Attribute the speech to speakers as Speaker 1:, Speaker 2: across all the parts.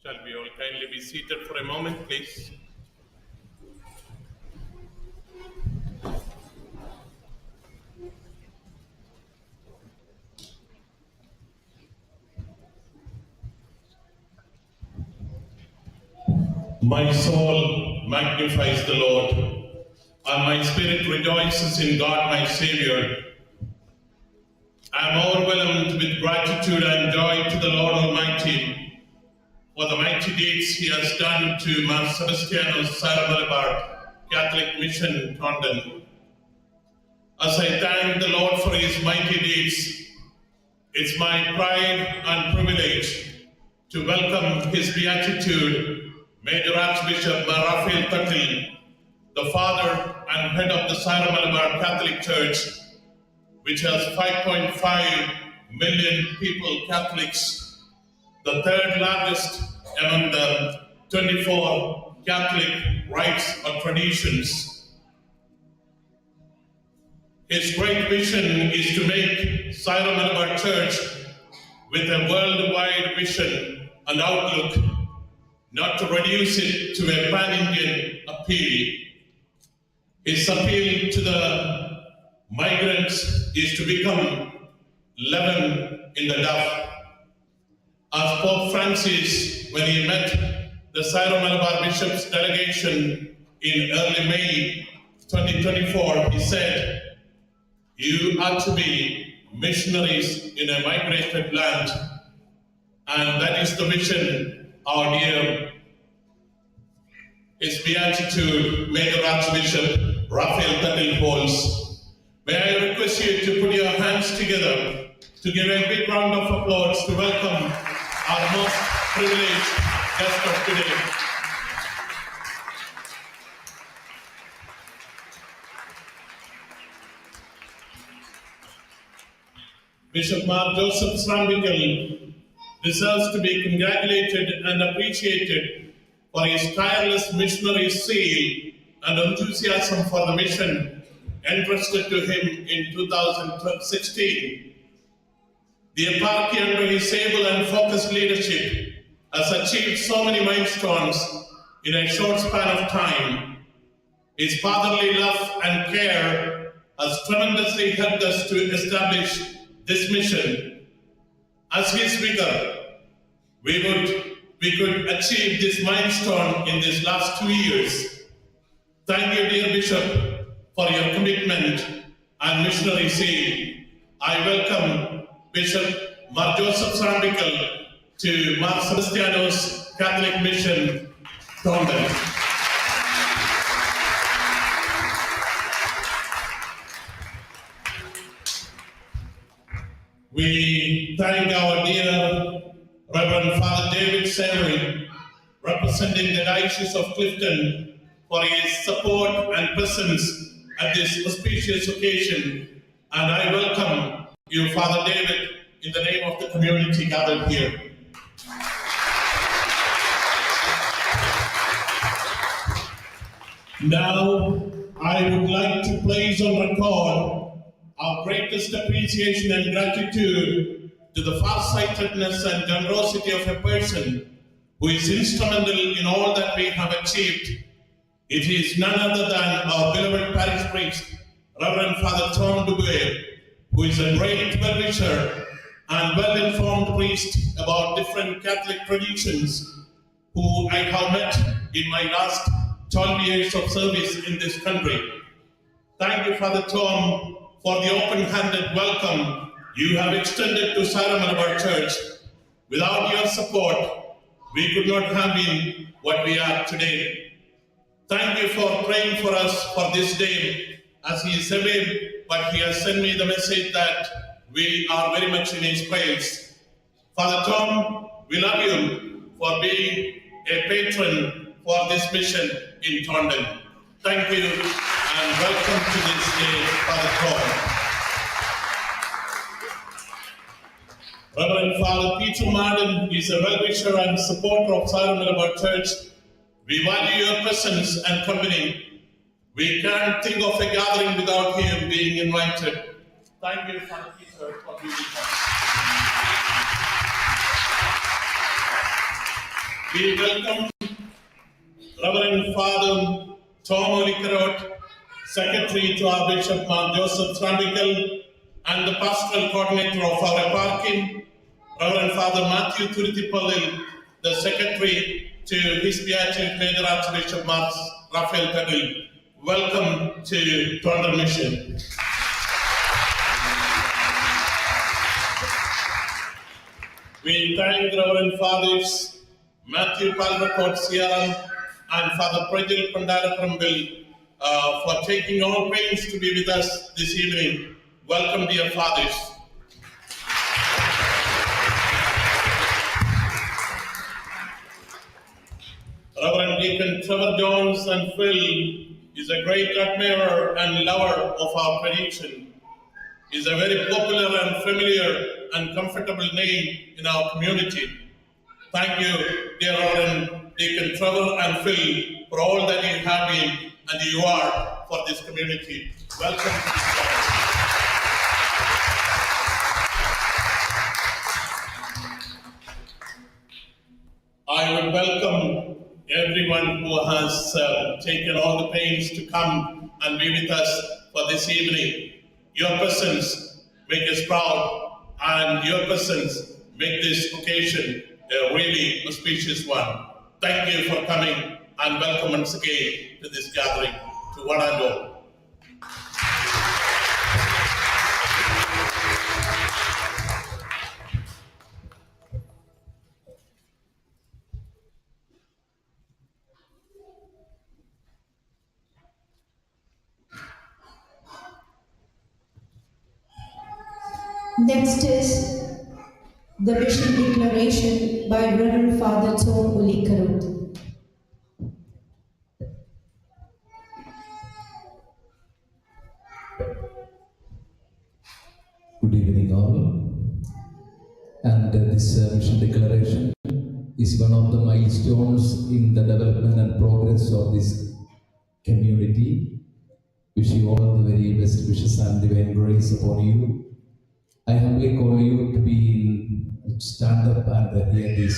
Speaker 1: Shall we all kindly be seated for a moment, please? My soul magnifies the Lord, and my spirit rejoices in God my Savior. I am overwhelmed with gratitude and joy to the Lord Almighty for the mighty deeds He has done to Mas Sebastiano Sara Malabar Catholic Mission, Taunton. As I thank the Lord for His mighty deeds, it's my pride and privilege to welcome His Beatitude, Major Archbishop Raphael Tatil, the father and head of the Sara Malabar Catholic Church, which has 5.5 million people Catholics, the third largest among the 24 Catholic rites or traditions. His great vision is to make Syro-Malabar Church with a worldwide vision and outlook, not to reduce it to a pan-Indian appeal. His appeal to the migrants is to become leaven in the dough. As Pope Francis, when he met the Syro-Malabar Bishops' delegation in early May 2024, he said, "You are to be missionaries in a migrated land," and that is the vision our dear His Beatitude Major Archbishop Raphael Tatil holds. May I request you to put your hands together to give a big round of applause to welcome our most privileged guest of today. Bishop Mark Joseph Srambikal deserves to be congratulated and appreciated for his tireless missionary zeal and enthusiasm for the mission entrusted to him in 2016. The eparchy under his able and focused leadership has achieved so many milestones in a short span of time. His fatherly love and care has tremendously helped us to establish this mission. As his vicar, we could achieve this milestone in these last 2 years. Thank you, dear Bishop, for your commitment and missionary zeal. I welcome Bishop Mar Joseph Srambikal to Mar Sebastiano's Catholic Mission, Tonden. We thank our dear Reverend Father David Savory, representing the Diocese of Clifton, for his support and presence at this auspicious occasion. And I welcome you, Father David, in the name of the community gathered here. Now, I would like to place on record our greatest appreciation and gratitude to the farsightedness and generosity of a person who is instrumental in all that we have achieved. It is none other than our beloved parish priest, Reverend Father Tom Dubuque, who is a great well-wisher and well-informed priest about different Catholic traditions, who I have met in my last 12 years of service in this country. Thank you, Father Tom, for the open-handed welcome you have extended to Syro-Malabar Church. Without your support, we could not have been what we are today. Thank you for praying for us for this day, as he is away, but he has sent me the message that we are very much in his prayers. Father Tom, we love you for being a patron for this mission in Tonden. Thank you and welcome to this day, Father Tom. Reverend Father Peter Marden is a well-wisher and supporter of Syro-Malabar Church. We value your presence and company. We can't think of a gathering without him being invited. Thank you, Father Peter, for being with us. We welcome Reverend Father Tom Olikarot, Secretary to our Bishop Mark Joseph Srambikal, and the Pastoral Coordinator of our eparchy, Reverend Father Matthew Thurithipallil, the Secretary to His Beatitude Major Archbishop Mark Raphael Tatil. Welcome to Tonden Mission. We thank Reverend Fathers Matthew Palrakot Siaram and Father Prajil Pandarakambil for taking all pains to be with us this evening. Welcome, dear Fathers. Reverend Deacon Trevor Jones and Phil is a great admirer and lover of our tradition. He is a very popular and familiar and comfortable name in our community. Thank you, dear Reverend Deacon Trevor and Phil, for all that you have been and you are for this community. Welcome to this church. I would welcome everyone who has taken all the pains to come and be with us for this evening. Your presence make us proud, and your presence make this occasion a really auspicious one. Thank you for coming, and welcome once again to this gathering, to one and all.
Speaker 2: Next is the mission declaration by Reverend Father Tom Ulikarut.
Speaker 3: Good evening all. And this mission declaration is one of the milestones in the development and progress of this community. Wish you all the very best wishes and divine grace upon you. I humbly call you to stand up and hear this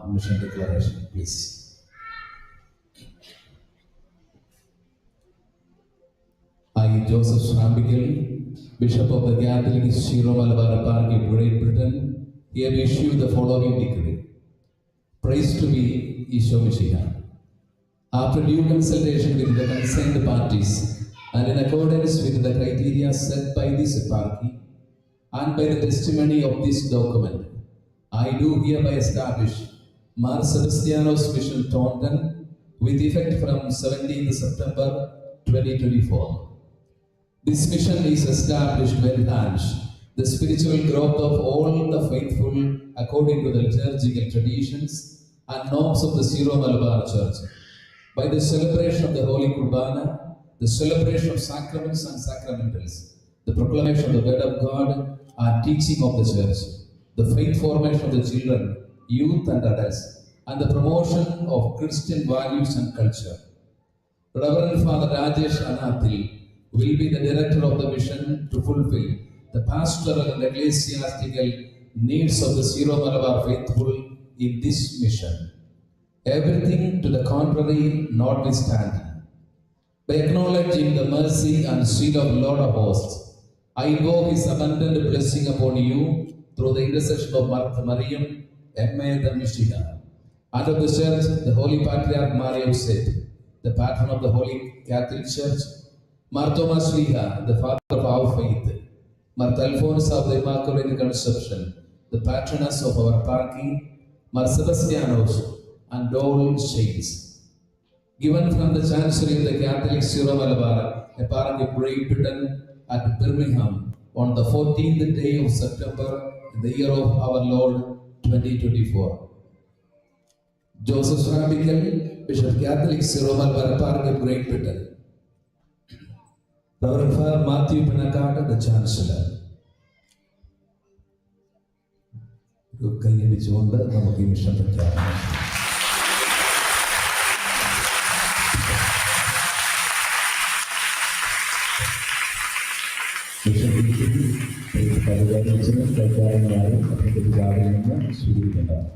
Speaker 3: mission declaration, please. I, Joseph Srambigal, Bishop of the Catholic Syro-Malabar Eparchy, Great Britain, here issue the following decree. Praise to be Isho Mashiach. After due consultation with the concerned parties and in accordance with the criteria set by this eparchy, and by the testimony of this document, I do hereby establish Mar Sebastianos Mission Taunton with effect from 17th September 2024. This mission is established to enhance the spiritual growth of all the faithful according to the liturgical traditions and norms of the Syro-Malabar Church by the celebration of the Holy Kurbana, the celebration of sacraments and sacramentals, the proclamation of the Word of God and teaching of the Church, the faith formation of the children, youth and adults, and the promotion of Christian values and culture. Reverend Father Rajesh Anathil will be the director of the mission to fulfill the pastoral and ecclesiastical needs of the Syro-Malabar faithful in this mission. Everything to the contrary notwithstanding, by acknowledging the mercy and seal of Lord of Hosts, I invoke His abundant blessing upon you through the intercession of Martha Mariam, M.A. the Mishiha, and of the Church, the Holy Patriarch Maria Joseph, the patron of the Holy Catholic Church, Mar Thomas Liha, the father of our faith, Martha Alphonsa of the Immaculate Conception, the patroness of our eparchy, Mar Sebastianos, and all saints. Given from the Chancery of the Catholic Syro-Malabar Eparchy, Great Britain, at Birmingham on the 14th day of September in the year of our Lord 2024. Joseph Srambigal, Bishop Catholic Syro-Malabar Eparchy, Great Britain. Reverend Father Matthew Panakata, the Chancellor. കൈയടിച്ചുകൊണ്ട് നമുക്ക് ഈ mission പ്രഖ്യാപനം. പരിപാലിച്ചത് കൈകാര്യങ്ങളായ അതിൻ്റെ പിതാവിൽ നിന്ന് സ്വീകരിക്കേണ്ടതാണ്.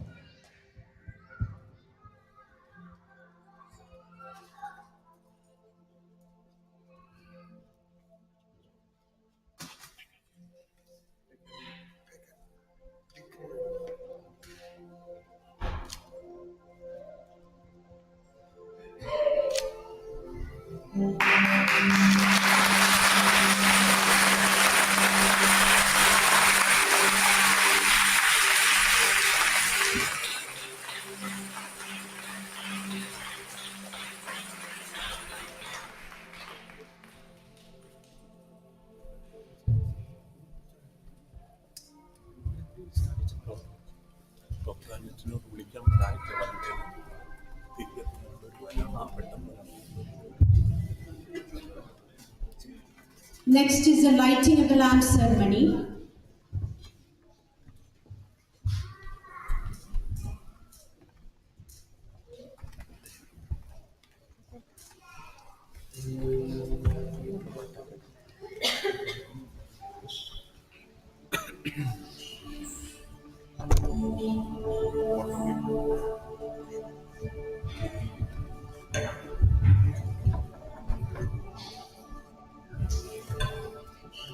Speaker 2: Next is the lighting of the lamp ceremony.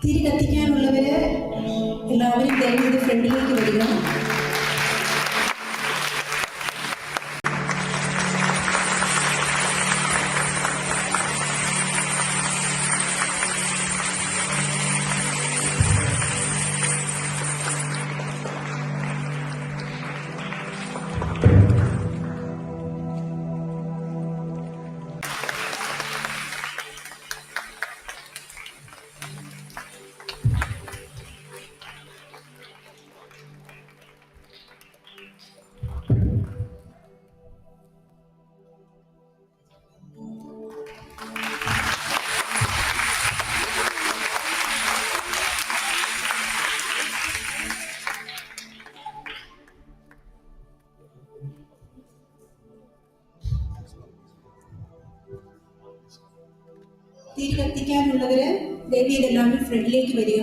Speaker 2: തിരി കത്തിക്കാനുള്ളവര് എല്ലാവരും ദയവായി ഫ്രണ്ടിലേക്ക് വരിക. തിരി കത്തിക്കാനുള്ളവര് ദയവായി എല്ലാവരും ഫ്രണ്ടിലേക്ക് വരിക.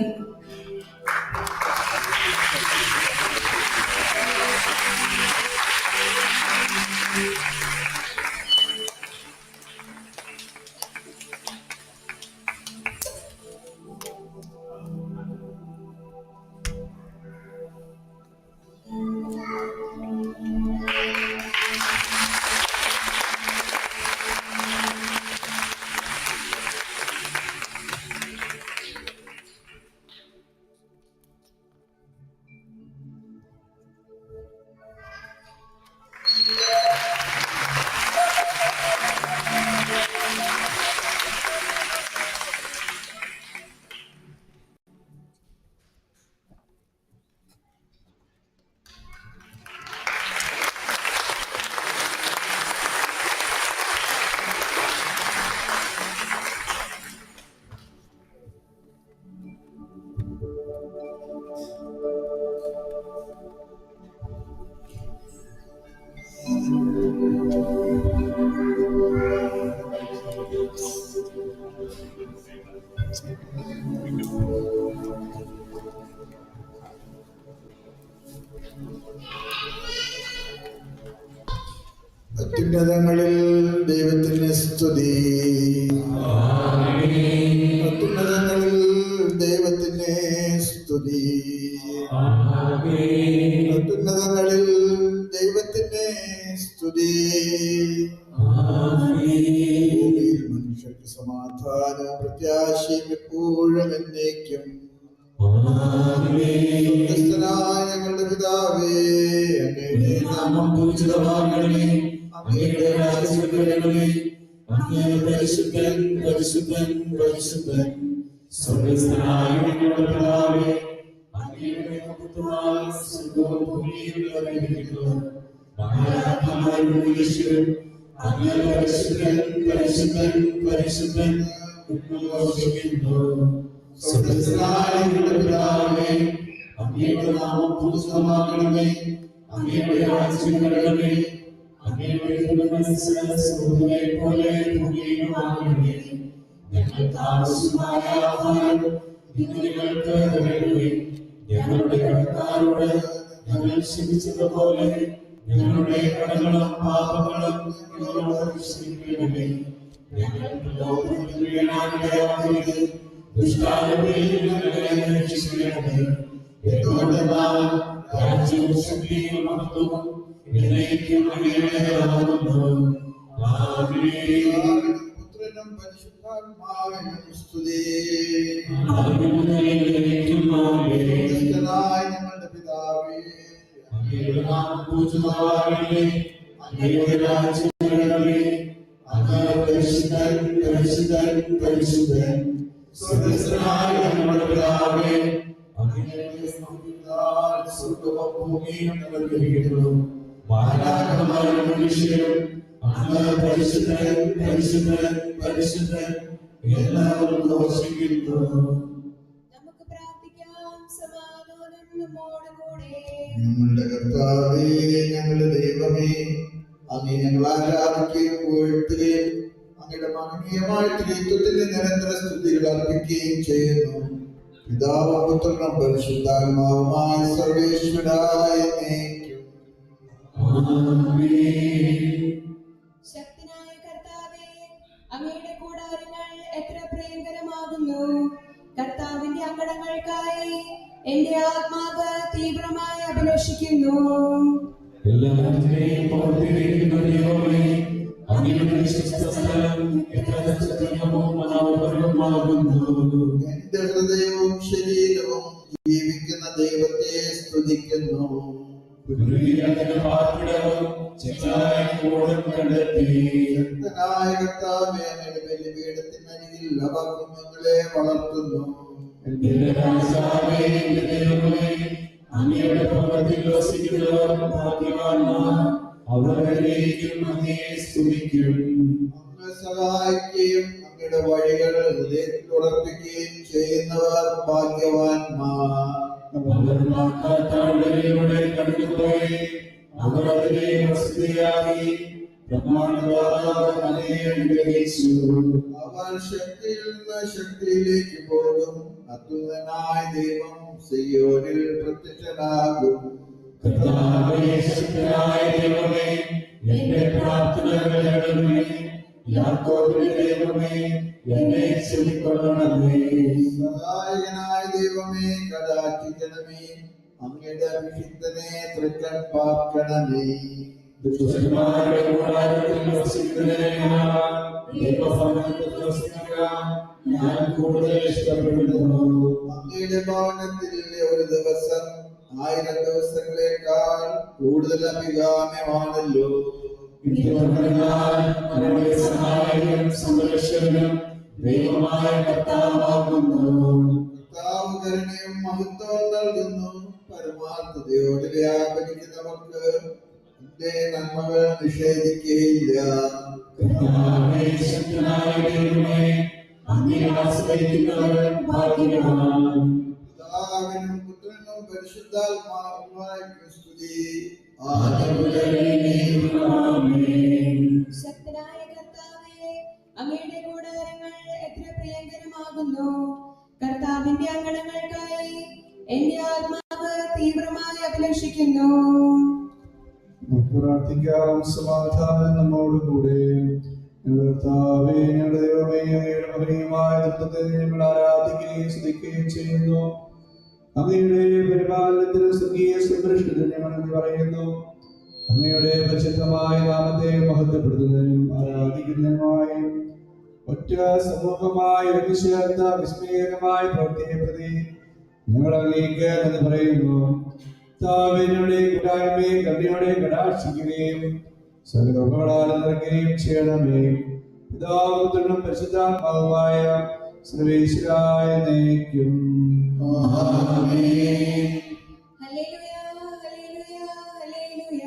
Speaker 4: അത്യുന്നതങ്ങളിൽ ദൈവത്തിന് സ്തുതി. അത്യുന്നതങ്ങളിൽ ദൈവത്തിന് സ്തുതി. അത്യുന്നതങ്ങളിൽ ദൈവത്തിന് സ്തുതി. ഭൂമിയിൽ മനുഷ്യർക്ക് സമാധാനം പ്രത്യാശയും എപ്പോഴും എന്നേക്കും. സ്വർഗ്ഗസ്ഥനായ ഞങ്ങളുടെ പിതാവേ, അങ്ങയുടെ നാമം പൂജിതമാകണമേ. അങ്ങയുടെ രാജ്യം വരണമേ. അങ്ങ് പരിശുദ്ധൻ പരിശുദ്ധൻ പരിശുദ്ധൻ. സ്വർഗ്ഗസ്ഥനായ ഞങ്ങളുടെ പിതാവേ, അങ്ങയുടെ മഹത്വത്താൽ സ്വർഗ്ഗവും ഭൂമിയും നിറഞ്ഞിരിക്കുന്നു. മഹാത്മാവായ ഈശോയെ, അങ്ങ് പരിശുദ്ധൻ പരിശുദ്ധൻ പരിശുദ്ധൻ എന്ന് ഘോഷിക്കുന്നു. സ്വർഗ്ഗസ്ഥനായ ഞങ്ങളുടെ പിതാവേ, അങ്ങയുടെ നാമം പൂജിതമാകണമേ. അങ്ങയുടെ രാജ്യം വരണമേ. അങ്ങയുടെ തിരുമനസ്സ് സ്വർഗ്ഗത്തിലെ പോലെ ഭൂമിയിലുമാകണമേ. ഞങ്ങൾക്ക് ആവശ്യമായ ആഹാരം ഇന്ന് ഞങ്ങൾക്ക് തരണമേ. ഞങ്ങളുടെ കടക്കാരോട് ഞങ്ങൾ ക്ഷമിച്ചതുപോലെ ഞങ്ങളുടെ കടങ്ങളും പാപങ്ങളും ഞങ്ങളോട് ക്ഷമിക്കണമേ. ഞങ്ങൾക്ക് ലോകത്തിൽ വീഴാനിടയാക്കരുത്. ദുഷ്ടാരൂപിയിൽ ഞങ്ങളെ രക്ഷിക്കണമേ. എന്തുകൊണ്ടെന്നാൽ രാജ്യവും ശക്തിയും മഹത്വവും എന്നേക്കും അങ്ങയുടേതാകുന്നു. ആമേൻ. പുത്രനും പരിശുദ്ധാത്മാവിനും സ്തുതി. സ്വർഗ്ഗസ്ഥനായ ഞങ്ങളുടെ പിതാവേ, അങ്ങയുടെ നാമം പൂജിതമാകണമേ. അങ്ങയുടെ രാജ്യം വരണമേ. അങ്ങ് പരിശുദ്ധൻ പരിശുദ്ധൻ പരിശുദ്ധൻ. സ്വർഗ്ഗസ്ഥനായ ഞങ്ങളുടെ പിതാവേ, അങ്ങയുടെ സ്തുതിയാൽ സ്വർഗ്ഗവും ഭൂമിയും നിറഞ്ഞിരിക്കുന്നു. മാലാഖമാരും മനുഷ്യരും അങ്ങ് പരിശുദ്ധൻ പരിശുദ്ധൻ പരിശുദ്ധൻ എല്ലാവരും ഘോഷിക്കുന്നു.
Speaker 2: നമുക്ക് പ്രാർത്ഥിക്കാം. സമാധാനം നമ്മോടുകൂടെ.
Speaker 4: ഞങ്ങളുടെ കർത്താവേ, ഞങ്ങളുടെ ദൈവമേ, അങ്ങേ ഞങ്ങൾ ആരാധിക്കുകയും പുകഴ്ത്തുകയും അങ്ങയുടെ മഹനീയമായ ത്രിത്വത്തിന് നിരന്തര സ്തുതികൾ അർപ്പിക്കുകയും ചെയ്യുന്നു. പിതാവും പുത്രനും പരിശുദ്ധാത്മാവുമായ സർവേശ്വരായ എന്നേക്കും.
Speaker 2: ശക്തനായ കർത്താവേ, അങ്ങയുടെ കൂടാരങ്ങൾ എത്ര പ്രിയങ്കരമാകുന്നു. കർത്താവിന്റെ അങ്കണ എന്റെ ആത്മാവ് തീവ്രമായി അഭിലഷിക്കുന്നു.
Speaker 3: എല്ലാവരുടെയും പ്രവർത്തിക്കുന്ന ദൈവമേ, അങ്ങയുടെ വിശുദ്ധ സ്ഥലം എത്ര നക്ഷത്രവും മനോഹരമാകുന്നു.
Speaker 4: എന്റെ ഹൃദയവും ശരീരവും ജീവിക്കുന്ന ദൈവത്തെ സ്തുതിക്കുന്നു. ശക്തനായ കർത്താവേ, അങ്ങയുടെ ബലിപീഠത്തിനരികിൽ അവ കുഞ്ഞുങ്ങളെ വളർത്തുന്നു.
Speaker 3: അങ്ങയുടെ ഭവനത്തിൽ വസിക്കുന്നവർ ഭാഗ്യവാന്മാർ, അവരിലേക്കും അങ്ങയെ സ്തുതിക്കും.
Speaker 4: അങ്ങ് സഹായിക്കുകയും അങ്ങയുടെ വഴികൾ ഹൃദയത്തിൽ ഉറപ്പിക്കുകയും ചെയ്യുന്നവർ ഭാഗ്യവാന്മാർ.
Speaker 3: അവർ മാക്കാത്താളുകളിലൂടെ കടന്നുപോയി, അവർ അതിനെ വസതിയാക്കി പ്രമാണദ്വാരാവ് അങ്ങയെ അനുഗ്രഹിച്ചു.
Speaker 4: അവർ ശക്തിയിൽ നിന്ന് ശക്തിയിലേക്ക് പോകും. അത്യുന്നതനായ ദൈവം സിയോനിൽ പ്രത്യക്ഷനാകും.
Speaker 3: കർത്താവേ, ശക്തനായ ദൈവമേ, എന്റെ പ്രാർത്ഥന കേൾക്കണമേ. യാക്കോബിന്റെ ദൈവമേ, എന്നെ ചെവിക്കൊള്ളണമേ.
Speaker 4: സഹായകനായ ദൈവമേ, കടാക്ഷിക്കണമേ. അങ്ങയുടെ അഭിഷിക്തനെ തൃക്കൺ പാർക്കണമേ.
Speaker 3: ദുഷ്ടന്മാരുടെ കൂടാരത്തിൽ വസിക്കുന്നതിനേക്കാൾ ദൈവഭവനത്തിൽ വസിക്കാൻ ഞാൻ കൂടുതൽ ഇഷ്ടപ്പെടുന്നു.
Speaker 4: അങ്ങയുടെ ഭവനത്തിൽ ഒരു ദിവസം 1000 ദിവസങ്ങളെക്കാൾ കൂടുതൽ അഭികാമ്യമാണല്ലോ.
Speaker 3: നമ്മുടെ സഹായകനും സംരക്ഷകനും ദൈവമായ കർത്താവാകുന്നു.
Speaker 4: കർത്താവ് കരുണയും മഹത്വവും നൽകുന്നു. പരമാർത്ഥതയോടെ വ്യാപരിക്കുന്നവർക്ക് എന്റെ നന്മകൾ നിഷേധിക്കുകയില്ല.
Speaker 3: കർത്താവേ, ശക്തനായ ദൈവമേ, അങ്ങയെ ആശ്രയിക്കുന്നവർ ഭാഗ്യവാന്മാർ.
Speaker 4: പിതാവിനും പുത്രനും പരിശുദ്ധാത്മാവുമായിരിക്കും സ്തുതി.
Speaker 2: ശക്തനായ കർത്താവേ, അങ്ങയുടെ കൂടാരങ്ങൾ എത്ര പ്രിയങ്കരമാകുന്നു. കർത്താവിന്റെ അങ്കണങ്ങൾക്കായി എന്റെ ആത്മാവ് തീവ്രമായി അഭിലഷിക്കുന്നു.
Speaker 5: പ്രാർത്ഥിക്കാം. സമാധാനം നമ്മോടുകൂടെ. കർത്താവേ, ഞങ്ങളുടെ ദൈവമേ, അങ്ങയുടെ മഹനീയമായ തത്വത്തെ ഞങ്ങൾ ആരാധിക്കുകയും സ്തുതിക്കുകയും ചെയ്യുന്നു. അങ്ങയുടെ പരിപാലനത്തിന് സ്വർഗീയ സംരക്ഷണത്തിന് ഞങ്ങൾ നന്ദി പറയുന്നു. അങ്ങയുടെ പരിശുദ്ധമായ നാമത്തെ മഹത്വപ്പെടുത്തുന്നതിനും ആരാധിക്കുന്നതിനുമായി ഒറ്റ സമൂഹമായി ഒരുമിച്ചേർത്ത വിസ്മയകരമായ പ്രവൃത്തിയെ പ്രതി ഞങ്ങൾ അങ്ങേക്ക് നന്ദി പറയുന്നു. താവിനുടെ കൂട്ടായ്മയെ കണ്ണിയോടെ കടാക്ഷിക്കുകയും സർവ്വങ്ങളാൽ നിറയ്ക്കുകയും ചെയ്യണമേ. പിതാവും പരിശുദ്ധാത്മാവുമായ സർവേശ്വരായ നയിക്കും.
Speaker 2: Hallelujah, hallelujah, hallelujah.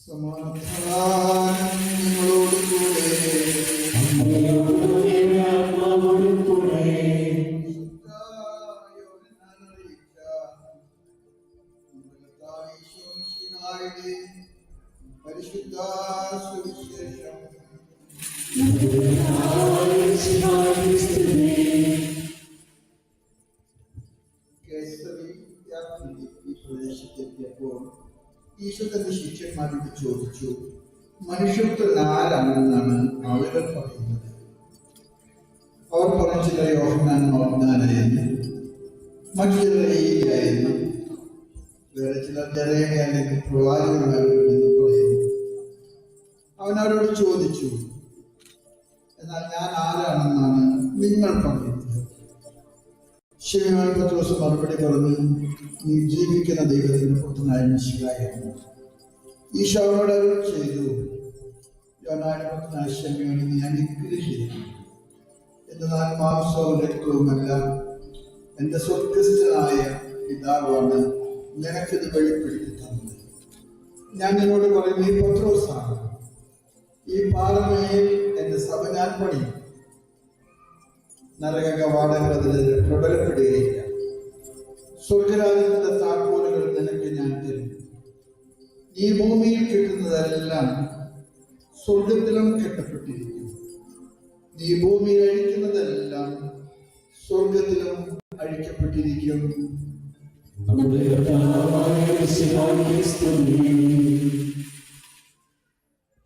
Speaker 4: സമാധാനം നിങ്ങളോടുകൂടെ. പരിശുദ്ധ സുവിശേഷം പ്രദേശത്തെത്തിയപ്പോൾ ഈശോ തന്റെ ശിഷ്യന്മാരോട് ചോദിച്ചു, മനുഷ്യത്വം ആരാണെന്നാണ് ആളുകൾ പറയുന്നത്? അവർ പറഞ്ഞു, ചില യോഹന്നാൻ മഗ്ദാലയൻ, മറ്റു ചിലർ ഏലിയായിരുന്നു, വേറെ ചിലർ ജെറേമിയ അല്ലെങ്കിൽ പ്രവാചകന്മാരെന്ന് പറയുന്നു. അവൻ അവരോട് ചോദിച്ചു, എന്നാൽ ഞാൻ ആരാണെന്നാണ് നിങ്ങൾ പറയുന്നത്? ശിവയോൻ പത്രോസ് മറുപടി പറഞ്ഞു, നീ ജീവിക്കുന്ന ദൈവത്തിന്റെ പുത്രനായ മിശിഹായാണ്. ഈശോ അവനോട് അരുളി ചെയ്തു, യോനായുടെ പുത്രനായ ശിവയോനെ നീ അനുഗ്രഹിക്കുന്നു. എന്നാൽ മാംസവും രക്തവുമല്ല, എൻ്റെ സ്വർഗസ്ഥനായ പിതാവാണ് നിനക്കിത് വെളിപ്പെടുത്തി തന്നത്. ഞാൻ നിന്നോട് പറയുന്നു, ഈ പത്രോസാണ്, ഈ പാറമേൽ എൻ്റെ സഭ ഞാൻ പണിയും. നരക കവാടങ്ങൾ അതിൽ പ്രബലപ്പെടുകയില്ല. സ്വർഗരാജ്യത്തിന്റെ താക്കോലുകൾ നിനക്ക് ഞാൻ തരും. ഈ ഭൂമിയിൽ കിട്ടുന്നതെല്ലാം സ്വർഗത്തിലും കെട്ടപ്പെട്ടിരിക്കും. നീ ഭൂമിയിൽ അഴിക്കുന്നതെല്ലാം സ്വർഗത്തിലും അഴിക്കപ്പെട്ടിരിക്കും.
Speaker 5: നമ്മുടെ കർത്താവായ യേശുവിന്റെ സ്തുതി.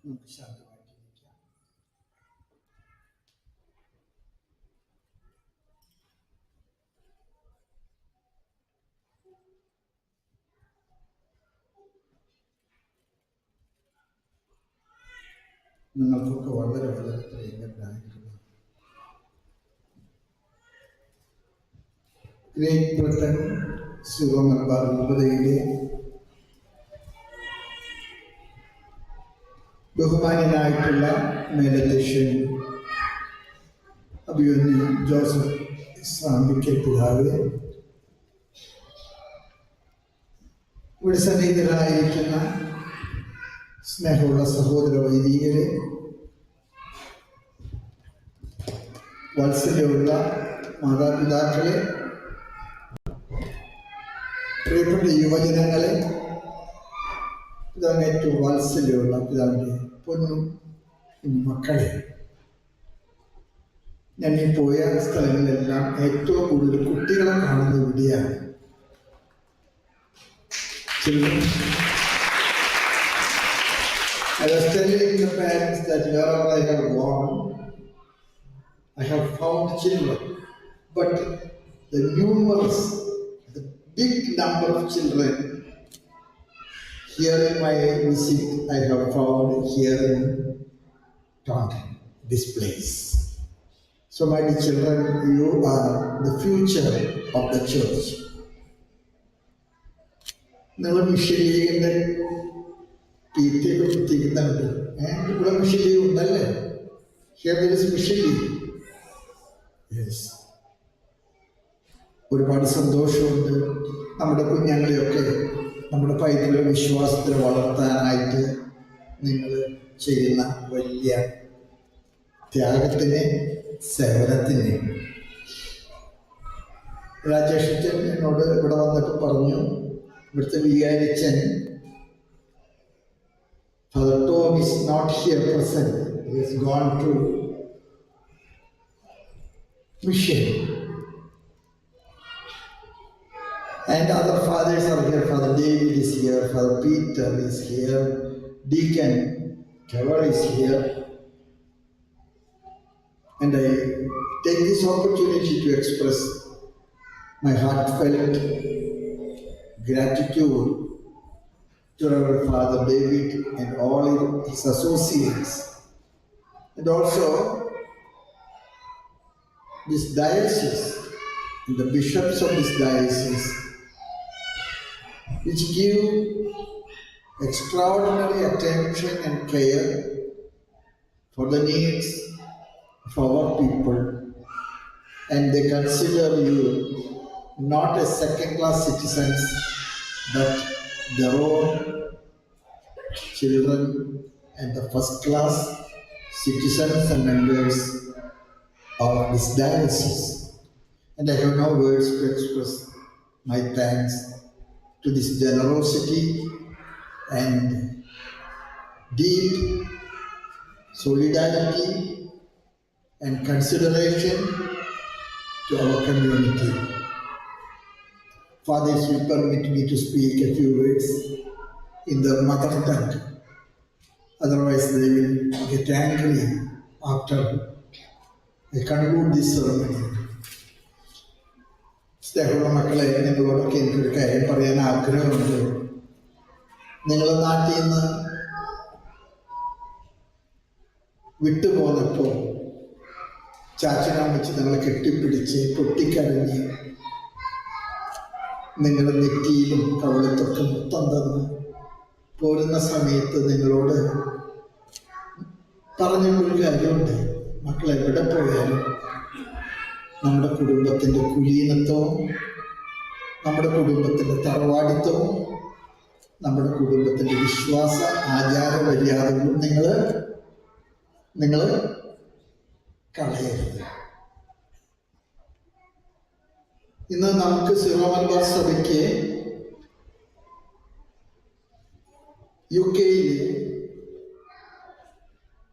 Speaker 4: നമുക്ക് ശാന്തമായിട്ടിരിക്കാം. നിങ്ങൾക്കൊക്കെ വളരെ വളരെ പ്രിയങ്കരായിട്ടുള്ള ഗ്രേറ്റ് ബ്രിട്ടൻ സിറോ മലബാർ രൂപതയിലെ ബഹുമാന്യനായിട്ടുള്ള മേലധ്യക്ഷൻ അഭിമന്യു ജോസഫ് സ്രാമ്പിക്കൽ പിതാവ്, ഇവിടെ സന്നിഹിതരായിരിക്കുന്ന സ്നേഹമുള്ള സഹോദര വൈദികരെ, വാത്സല്യമുള്ള മാതാപിതാക്കളെ, പ്രിയപ്പെട്ട യുവജനങ്ങളെ, ഇതാണ് ഏറ്റവും വാത്സല്യമുള്ള പിതാവിൻ്റെ പൊന്നും മക്കളെ, ഞാൻ ഈ പോയ സ്ഥലങ്ങളിലെല്ലാം ഏറ്റവും കൂടുതൽ കുട്ടികളെ കാണുന്നത് ഇവിടെയാണ്. I was telling the parents that wherever I have gone, I have found children, but the big number of children here in my visit, I have found here in Taunton, this place. So my dear children, you are the future of the church. നിങ്ങൾ mission ലീഗിൻ്റെ ടീറ്റൊക്കെ കുത്തിക്കുന്നുണ്ട്. ഇവിടെ mission league ഉണ്ടല്ലേ? Here there is mission league. Yes, ഒരുപാട് സന്തോഷമുണ്ട്. നമ്മുടെ കുഞ്ഞുങ്ങളെയൊക്കെ നമ്മുടെ പൈതൃക വിശ്വാസത്തിൽ വളർത്താനായിട്ട് നിങ്ങൾ ചെയ്യുന്ന വലിയ ത്യാഗത്തിന്, സേവനത്തിന്. രാജേഷച്ചൻ എന്നോട് ഇവിടെ വന്നപ്പോൾ പറഞ്ഞു, ഇവിടുത്തെ വികാരിച്ചൻ Father Tom is not here present. He has gone to mission. And other fathers are here. Father David is here. Father Peter is here. Deacon Trevor is here. And I take this opportunity to express my heartfelt gratitude to our Father David and all his associates, and also this diocese and the bishops of this diocese, which give extraordinary attention and care for the needs of our people, and they consider you not as second-class citizens, but their own children and the first-class citizens and members of this diocese. And I have no words to express my thanks to this generosity and deep solidarity and consideration to our community. Fathers will permit me to speak a few words in the mother tongue. Otherwise, they will get angry after I conclude this ceremony. സ്നേഹമുള്ള മക്കളെ, നിങ്ങളോടൊക്കെ എനിക്കൊരു കാര്യം പറയാൻ ആഗ്രഹമുണ്ട്. നിങ്ങളുടെ നാട്ടിൽ നിന്ന് വിട്ടുപോന്നപ്പോൾ ചാച്ചനമ്മച്ച് നിങ്ങളെ കെട്ടിപ്പിടിച്ച് പൊട്ടിക്കരഞ്ഞ് നിങ്ങളുടെ നെറ്റിയിലും കവളത്തൊക്കെ മുത്തം തന്ന് പോരുന്ന സമയത്ത് നിങ്ങളോട് പറഞ്ഞൊരു കാര്യമുണ്ട്. മക്കൾ എവിടെ പോയാലും നമ്മുടെ കുടുംബത്തിൻ്റെ കുലീനത്വവും നമ്മുടെ കുടുംബത്തിൻ്റെ തറവാടിത്വവും നമ്മുടെ കുടുംബത്തിൻ്റെ വിശ്വാസ ആചാര മര്യാദകളും നിങ്ങൾ കളയരുത്. ഇന്ന് നമുക്ക് സീറോ മലബാർ സഭയ്ക്ക് UK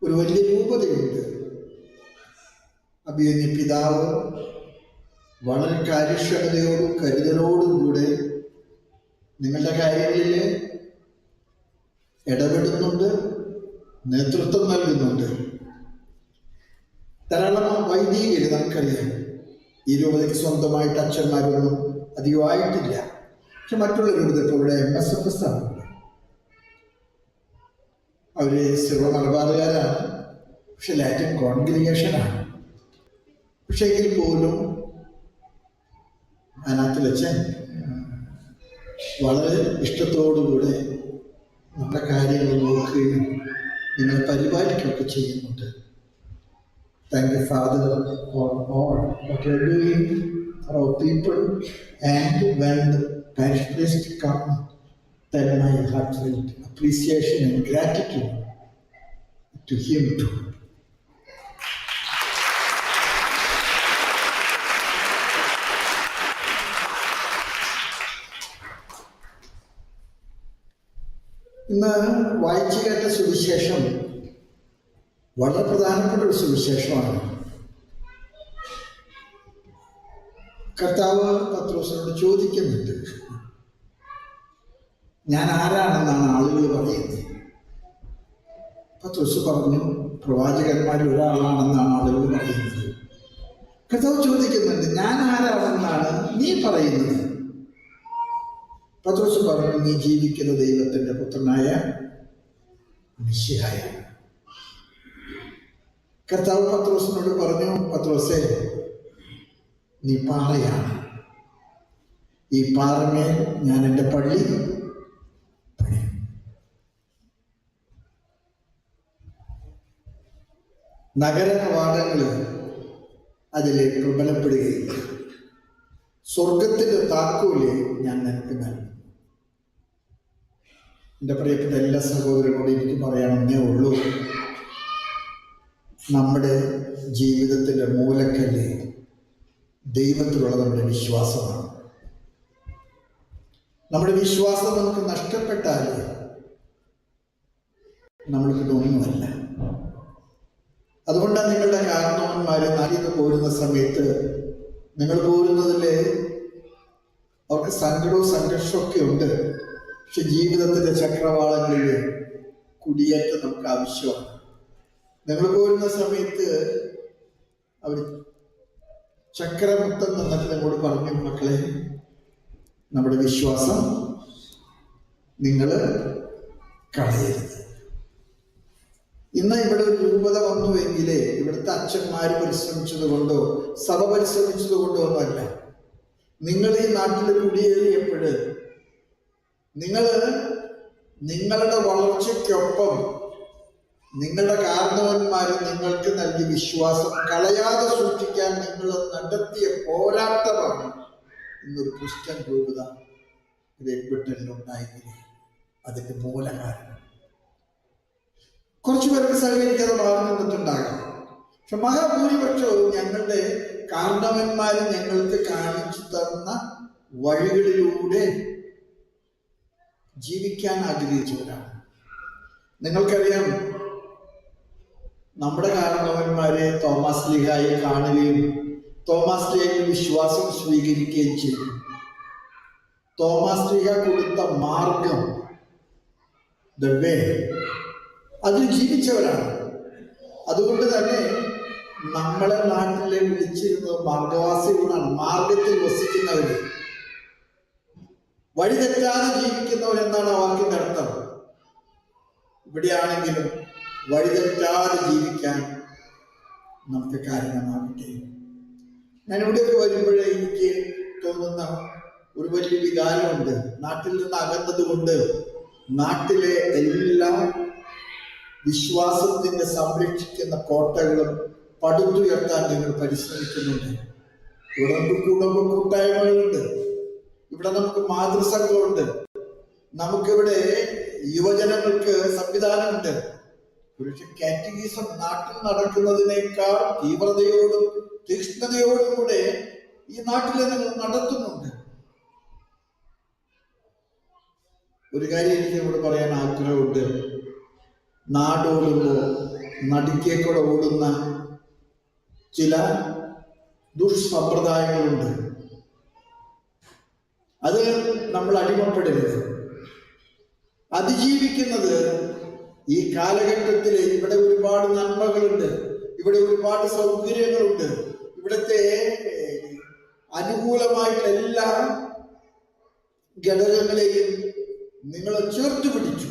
Speaker 4: ഒരു വലിയ രൂപതയുണ്ട്. അഭിമന്യ പിതാവ് വളരെ കാര്യക്ഷമതയോടും കരുതലോടും കൂടെ നിങ്ങളുടെ കാര്യങ്ങളിൽ ഇടപെടുന്നുണ്ട്, നേതൃത്വം നൽകുന്നുണ്ട്. ധാരാളം വൈദികർ നമുക്കറിയാം. ഈ രൂപതയ്ക്ക് സ്വന്തമായിട്ട് അച്ഛന്മാരൊന്നും അധികമായിട്ടില്ല. പക്ഷെ മറ്റുള്ള രൂപത ഇപ്പോൾ ഇവിടെ MSFS ആണ്. അവർ സിറോ മലബാറുകാരാണ്, പക്ഷെ ലാറ്റിൻ കോൺഗ്രിഗേഷനാണ്. പക്ഷെ എങ്കിൽ പോലും അതിനകത്ത് വളരെ ഇഷ്ടത്തോടുകൂടെ നമ്മുടെ കാര്യങ്ങൾ നോക്കുകയും നിങ്ങളെ പരിപാലിക്കുകയൊക്കെ ചെയ്യുന്നുണ്ട്. Thank you, Father, for all what you are doing for our people. And when the parish priest comes, tell my heartfelt appreciation and gratitude to him too. ഇന്ന് വായിച്ചു കേട്ട സുവിശേഷം വളരെ പ്രധാനപ്പെട്ട ഒരു സുവിശേഷമാണ്. കർത്താവ് പത്രോസിനോട് ചോദിക്കുന്നുണ്ട്, ഞാൻ ആരാണെന്നാണ് ആളുകൾ പറയുന്നത്? പത്രോസ് പറഞ്ഞു, പ്രവാചകന്മാരിൽ ഒരാളാണെന്നാണ് ആളുകൾ പറയുന്നത്. കർത്താവ് ചോദിക്കുന്നുണ്ട്, ഞാൻ ആരാണെന്നാണ് നീ പറയുന്നത്? പത്രോസ് പറഞ്ഞു, നീ ജീവിക്കുന്ന ദൈവത്തിൻ്റെ പുത്രനായ മിശിഹായാണ്. കർത്താവ് പത്രോസിനോട് പറഞ്ഞു, പത്രോസേ, നീ പാറയാണ്, ഈ പാറമേൽ ഞാൻ എൻ്റെ പള്ളി പണിയും. നഗരകവാടങ്ങൾ അതിലെ പ്രബലപ്പെടുകയില്ല. സ്വർഗത്തിൻ്റെ താക്കോല് ഞാൻ നിനക്ക് നൽകും. എൻ്റെ പ്രിയപ്പെട്ട എല്ലാ സഹോദരനോടും എനിക്ക് പറയാനൊന്നേ ഉള്ളൂ, നമ്മുടെ ജീവിതത്തിൻ്റെ മൂലക്കല്ല് ദൈവത്തിലുള്ള നമ്മുടെ വിശ്വാസമാണ്. നമ്മുടെ വിശ്വാസം നമുക്ക് നഷ്ടപ്പെട്ടാൽ നമ്മൾക്കിത് ഒന്നുമല്ല. അതുകൊണ്ടാണ് നിങ്ങളുടെ കാരണവന്മാരെ നാട്ടിൽ നിന്ന് പോരുന്ന സമയത്ത് നിങ്ങൾ പോരുന്നതിൽ അവർക്ക് സങ്കടവും സംഘർഷമൊക്കെ ഉണ്ട്. പക്ഷെ ജീവിതത്തിൻ്റെ ചക്രവാളങ്ങളിൽ കുടിയേറ്റം നമുക്ക് ആവശ്യമാണ്. നിങ്ങൾ പോരുന്ന സമയത്ത് അവർ ചക്രമുക്തം തന്നിട്ട് നമ്മോട് പറഞ്ഞു, മക്കളെ, നമ്മുടെ വിശ്വാസം നിങ്ങൾ കളയരുത്. ഇന്ന് ഇവിടെ ഒരു രൂപത വന്നുവെങ്കിലേ ഇവിടുത്തെ അച്ഛന്മാർ പരിശ്രമിച്ചത് കൊണ്ടോ സഭ പരിശ്രമിച്ചത് കൊണ്ടോ ഒന്നുമല്ല. നിങ്ങൾ ഈ നാട്ടിൽ കുടിയേറിയപ്പോൾ നിങ്ങളുടെ വളർച്ചയ്ക്കൊപ്പം നിങ്ങളുടെ കാരണവന്മാർ നിങ്ങൾക്ക് നൽകിയ വിശ്വാസം കളയാതെ സൂക്ഷിക്കാൻ നിങ്ങൾ നടത്തിയ പോരാട്ടമാണ് ഇന്നൊരു ക്രിസ്ത്യൻ രൂപത ഗ്രേറ്റ് ബ്രിട്ടനിലുണ്ടായെങ്കിൽ അതിൻ്റെ മൂലകാരണം. കുറച്ചു പേർക്ക് സഹകരിക്കാതെ മാറി നിന്നിട്ടുണ്ടാകാം. പക്ഷെ മഹാഭൂരിപക്ഷവും ഞങ്ങളുടെ കാരണവന്മാർ ഞങ്ങൾക്ക് കാണിച്ചു തന്ന വഴികളിലൂടെ ജീവിക്കാൻ ആഗ്രഹിച്ചവരാണ്. നിങ്ങൾക്കറിയാം, നമ്മുടെ കാരണവന്മാരെ തോമസ് ലീഹായെ കാണുകയും തോമസ് ലീഹയിൽ വിശ്വാസം സ്വീകരിക്കുകയും ചെയ്തു. തോമസ് ലീഹ കൊടുത്ത മാർഗം, ദ വേ, അതിൽ ജീവിച്ചവരാണ്. അതുകൊണ്ട് തന്നെ നമ്മളെ നാട്ടിലെ വിളിച്ചിരുന്നത് മാർഗവാസികളാണ്. മാർഗത്തിൽ വസിക്കുന്നവര്, വഴി തെറ്റാതെ ജീവിക്കുന്നവർ എന്നാണ് ആ വാക്കിന്റെ അർത്ഥം. ഇവിടെയാണെങ്കിലും വഴി തെറ്റാതെ ജീവിക്കാൻ നമുക്ക് കാരണമാകട്ടെ. ഞാൻ ഇവിടെയൊക്കെ വരുമ്പോഴേ എനിക്ക് തോന്നുന്ന ഒരു വലിയ വികാരമുണ്ട്. നാട്ടിൽ നിന്ന് അകന്നത് കൊണ്ട് നാട്ടിലെ എല്ലാ വിശ്വാസത്തിന്റെ സംരക്ഷിക്കുന്ന കോട്ടകളും പടുത്തുയർത്താൻ നിങ്ങൾ പരിശ്രമിക്കുന്നുണ്ട്. ഇവിടെ നമുക്ക് കുടുംബ കൂട്ടായ്മകളുണ്ട്, ഇവിടെ നമുക്ക് മാതൃസംഘമുണ്ട്, നമുക്കിവിടെ യുവജനങ്ങൾക്ക് സംവിധാനമുണ്ട്. പക്ഷെ കാറ്റഗിസം നാട്ടിൽ നടക്കുന്നതിനേക്കാൾ തീവ്രതയോടും തീക്ഷ്ണതയോടും കൂടെ ഈ നാട്ടിൽ നിങ്ങൾ നടത്തുന്നുണ്ട്. ഒരു കാര്യം എനിക്ക് ഇവിടെ പറയാൻ ആഗ്രഹമുണ്ട്. നാടോടുമ്പോൾ നടുക്കേക്കൂടെ ഓടുന്ന ചില ദുഷ്സമ്പ്രദായങ്ങളുണ്ട്. അത് നമ്മൾ അടിമപ്പെടരുത്. അതിജീവിക്കുന്നത് ഈ കാലഘട്ടത്തിൽ ഇവിടെ ഒരുപാട് നന്മകളുണ്ട്, ഇവിടെ ഒരുപാട് സൗകര്യങ്ങളുണ്ട്, ഇവിടുത്തെ അനുകൂലമായിട്ടുള്ള എല്ലാ ഘടകങ്ങളെയും നിങ്ങൾ ചേർത്ത് പിടിച്ചു.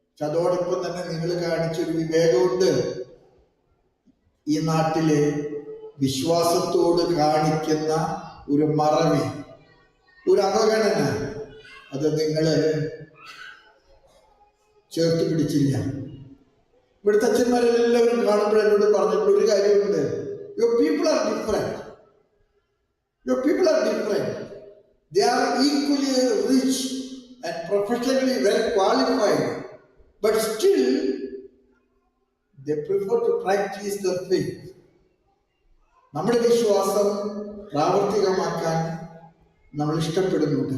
Speaker 4: പക്ഷെ അതോടൊപ്പം തന്നെ നിങ്ങൾ കാണിച്ചൊരു വിവേകമുണ്ട്. ഈ നാട്ടിലെ വിശ്വാസത്തോട് കാണിക്കുന്ന ഒരു മറവി, ഒരു അവഗണന, അത് നിങ്ങൾ ചേർത്ത് പിടിച്ചില്ല. ഇവിടുത്തെ അച്ഛന്മാരെല്ലാവരും കാണുമ്പോൾ എന്നോട് പറഞ്ഞിട്ടുള്ള ഒരു കാര്യമുണ്ട്. Your people are different. Your people are different. They are equally rich and professionally well qualified, but still they prefer to practice their faith. നമ്മുടെ വിശ്വാസം പ്രാവർത്തികമാക്കാൻ നമ്മൾ ഇഷ്ടപ്പെടുന്നുണ്ട്.